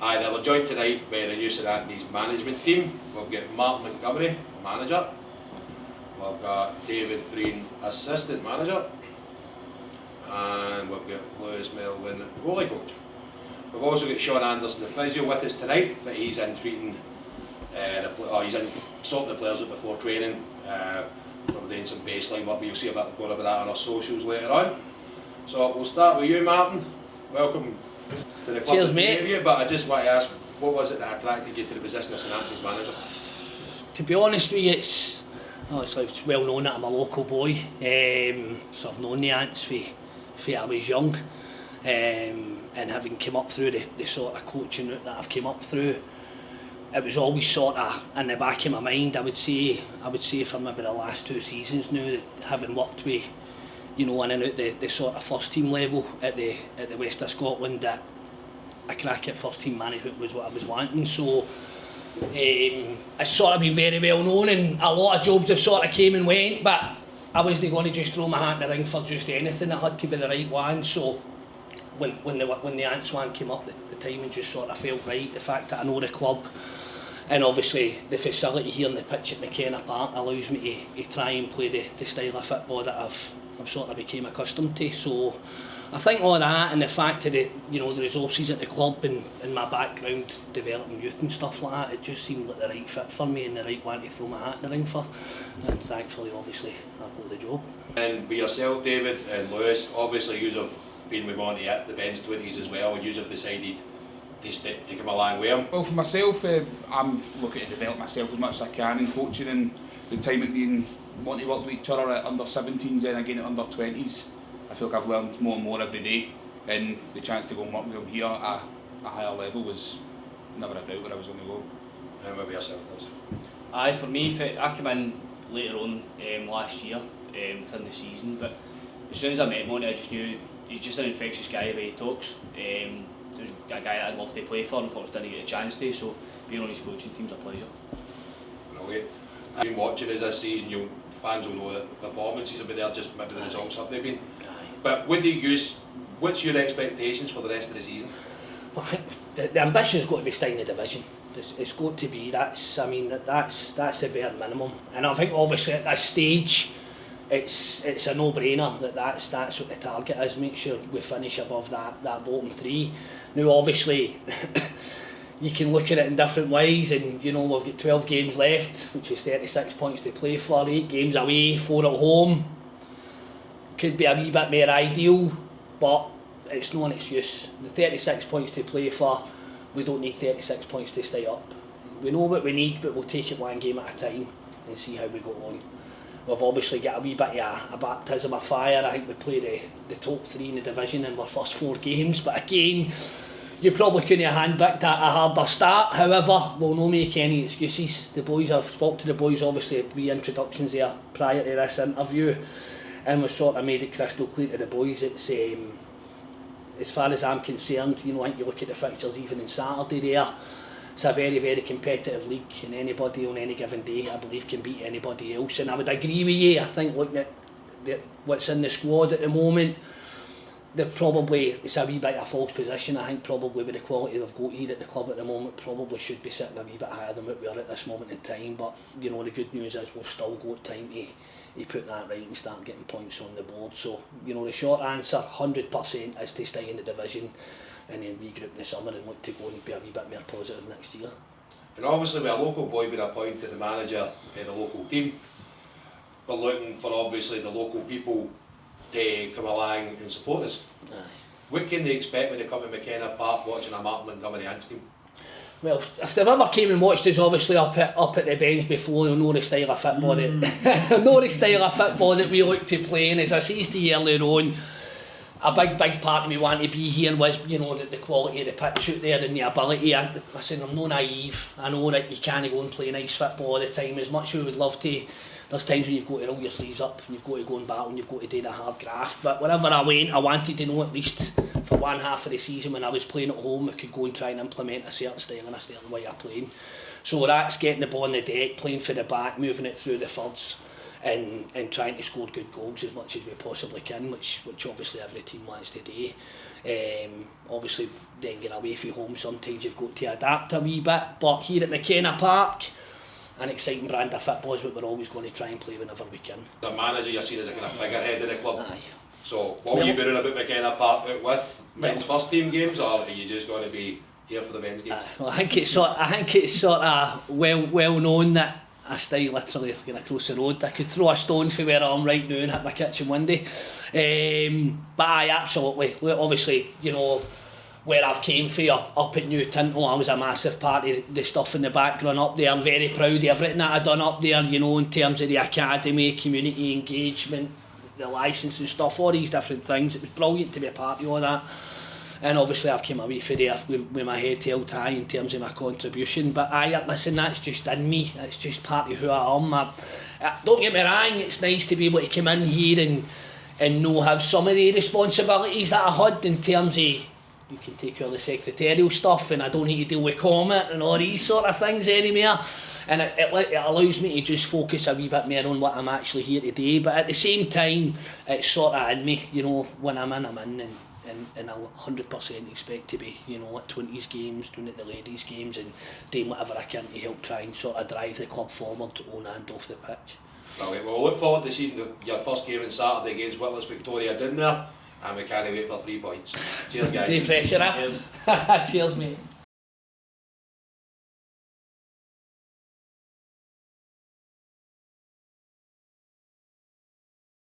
Aye, they were joined tonight by the new St Anthony's management team. We've got Mark Montgomery, manager. We've got David Breen, assistant manager. And we've got Lewis Melvin, goalie coach. We've also got Sean Anderson, the physio, with us tonight, but he's in treating he's in sorting the players out before training. We're doing some baseline work, but you'll see a bit more about that on our socials later on. So we'll start with you, Martin. Welcome to the club. Cheers, mate. You, but I just want to ask, what was it that attracted you to the position of St Anthony's manager? To be honest with you, it's well known that I'm a local boy, so I've known the Ants for I was young, and having come up through the sort of coaching route that I've come up through, it was always sort of in the back of my mind. I would say for maybe the last 2 seasons now, that having worked with, in and out the sort of first team level at the West of Scotland, that a crack at first team management was what I was wanting. So it's sort of been very well known, and a lot of jobs have sort of came and went, but I wasn't going to just throw my hat in the ring for just anything. It had to be the right one. So when the Ants one came up, the timing just sort of felt right. The fact that I know the club, and obviously the facility here on the pitch at McKenna Park allows me to try and play the style of football that I've sort of became accustomed to. So I think all that, and the fact of the resources at the club, and my background developing youth and stuff like that, it just seemed like the right fit for me and the right one to throw my hat in the ring for. And thankfully, obviously, I've got the job. And with yourself, David, and Lewis, obviously you have been with Monty at the Ben's 20s as well, and you have decided to come along with him. Well, for myself, I'm looking to develop myself as much as I can in coaching, and the time at being Monty worked with each other at under 17s and again at under 20s. I feel like I've learned more and more every day, and the chance to go and work with him here at a higher level was never a doubt where I was going to go. And what about yourself, Liz? Aye, for me, I came in later on last year within the season, but as soon as I met Monty, I just knew he's just an infectious guy the way he talks. He was a guy that I'd love to play for, and unfortunately didn't get a chance to, so being on his coaching team's a pleasure. Brilliant. I've been watching us this season, fans will know that the performances have been there, just maybe the results have they been. But what's your expectations for the rest of the season? Well, I think the ambition's got to be staying in the division. It's got to be. That's the bare minimum. And I think obviously at this stage, it's a no-brainer that's what the target is. Make sure we finish above that bottom 3. Now obviously, you can look at it in different ways, and we've got 12 games left, which is 36 points to play for. 8 games away, 4 at home. Could be a wee bit more ideal, but it's no excuse. The 36 points to play for, we don't need 36 points to stay up. We know what we need, but we'll take it one game at a time and see how we go on. We've obviously got a wee bit of a baptism of fire. I think we play the top 3 in the division in our first 4 games, but again, you probably couldn't have handpicked a harder start. However, we'll not make any excuses. I've spoken to the boys, obviously, 3 introductions there prior to this interview, and we've sort of made it crystal clear to the boys. It's as far as I'm concerned, I think you look at the fixtures even on Saturday there, it's a very, very competitive league, and anybody on any given day, I believe, can beat anybody else. And I would agree with you. I think looking at what's in the squad at the moment, it's a wee bit of a false position. I think probably with the quality they've got here at the club at the moment, probably should be sitting a wee bit higher than what we are at this moment in time. But the good news is we've still got time to put that right and start getting points on the board. So the short answer, 100%, is to stay in the division and then regroup in the summer and look to go and be a wee bit more positive next year. And obviously with a local boy being appointed the manager of the local team, we're looking for obviously the local people to come along and support us. Aye. What can they expect when they come to McKenna Park watching a Mark Montgomery Ants team? Well, if they've ever came and watched us obviously up at the bench before, they'll know the style of football that we look to play. And as I said to you earlier on, a big part of me wanting to be here was the quality of the pitch out there and the ability. Listen, I'm no naive. I know that you can't go and play nice football all the time, as much as we would love to. There's times when you've got to roll your sleeves up, and you've got to go and battle, and you've got to do the hard graft. But wherever I went, I wanted to know at least for one half of the season when I was playing at home, I could go and try and implement a certain style and a certain way of playing. So that's getting the ball on the deck, playing for the back, moving it through the thirds, and trying to score good goals as much as we possibly can, which obviously every team wants to do. Obviously then getting away from home sometimes you've got to adapt a wee bit, but here at McKenna Park, an exciting brand of football is what we're always going to try and play whenever we can. The manager you're seen as a kind of figurehead of the club. Aye. So what were you doing about McKenna Park with men's first team games, or are you just going to be here for the men's games? Well, I think it's sort of well known that I stay literally across the road. I could throw a stone from where I am right now and hit my kitchen window. But aye, absolutely. Obviously, you know, where I've came from up at New Tinto, I was a massive part of the stuff in the background up there. I'm very proud of everything that I've done up there, you know, in terms of the academy, community engagement, the licensing stuff, all these different things. It was brilliant to be a part of all that. And obviously I've come away from there with my head held high in terms of my contribution. But aye, listen, that's just in me. It's just part of who I am. Don't get me wrong, it's nice to be able to come in here and know have some of the responsibilities that I had in terms of, you can take all the secretarial stuff and I don't need to deal with comment and all these sort of things anymore. And it allows me to just focus a wee bit more on what I'm actually here to do. But at the same time, it's sort of in me, you know, when I'm in, and I'll 100% expect to be, you know, at 20s games, doing at the ladies' games and doing whatever I can to help try and sort of drive the club forward on and off the pitch. Brilliant. Well, I look forward to seeing your first game on Saturday against Witless Victoria down there, and we can't wait for 3 points. Cheers, guys. No pressure, eh? Cheers. Cheers, mate.